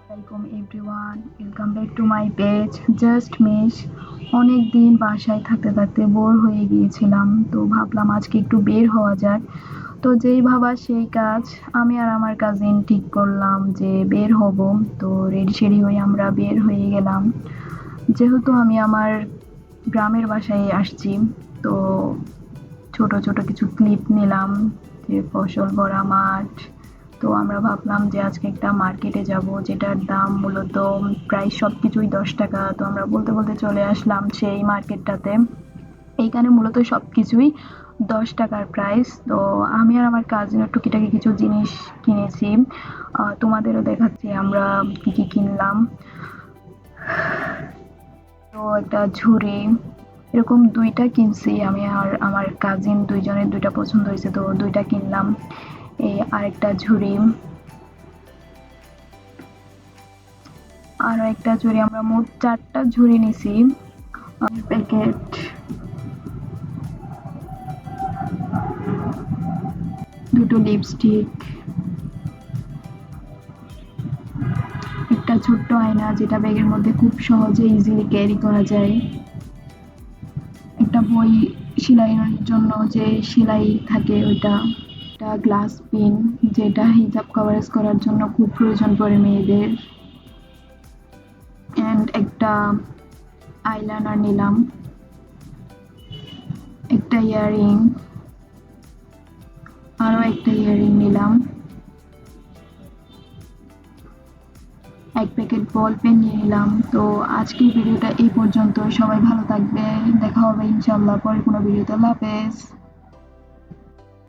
Welcome everyone, welcome back to my page just miss. অনেক দিন বাসায় থাকতে থাকতে বোর হয়ে গিয়েছিলাম, তো ভাবলাম আজকে একটু বের হওয়া যাক। তো যেই ভাবা সেই কাজ, আমি আর আমার কাজিন ঠিক করলাম যে বের হব। তো রেডি সেডি হয়ে আমরা বের হয়ে গেলাম। যেহেতু আমি আমার গ্রামের বাসায় আসছি, তো ছোট ছোট কিছু ক্লিপ নিলাম, যে ফসল ভরা মাঠ। তো আমরা ভাবলাম যে আজকে একটা মার্কেটে যাব, যেটার দাম মূলত প্রায় সব কিছুই 10 টাকা। তো আমরা বলতে বলতে চলে আসলাম সেই মার্কেটটাতে। এইখানে মূলত সব কিছুই 10 টাকার প্রাইস। তো আমি আর আমার কাজিনের টুকিটাকি কিছু জিনিস কিনেছি, তোমাদেরও দেখাচ্ছি আমরা কি কি কিনলাম। তো একটা ঝুড়ি, এরকম দুইটা কিনছি আমি আর আমার কাজিন, দুইজনের দুইটা পছন্দ হয়েছে, তো দুইটা কিনলাম। এই আরেকটা ঝুড়ি, আরো একটা ঝুড়ি, আমরা মোট 4টা ঝুড়ি নিছি। প্যাকেট, দুটো লিপস্টিক, একটা ছোট্ট আয়না যেটা ব্যাগের মধ্যে খুব সহজে ইজিলি ক্যারি করা যায়, একটা বই সেলাইয়ের জন্য যে সেলাই থাকে ওইটা, একটা গ্লাস পিন যেটা হিজাব কভারেজ করার জন্য খুব প্রয়োজন পড়ে মেয়েদের, অ্যান্ড একটা আইলাইনার নিলাম, একটা ইয়াররিং, আরো একটা ইয়াররিং নিলাম, এক প্যাকেট বল পেন নিয়ে নিলাম। তো আজকের ভিডিওটা এই পর্যন্ত। সবাই ভালো থাকবে, দেখা হবে ইনশাল্লাহ পরে কোনো ভিডিওতে। আল্লাহ হাফেজ।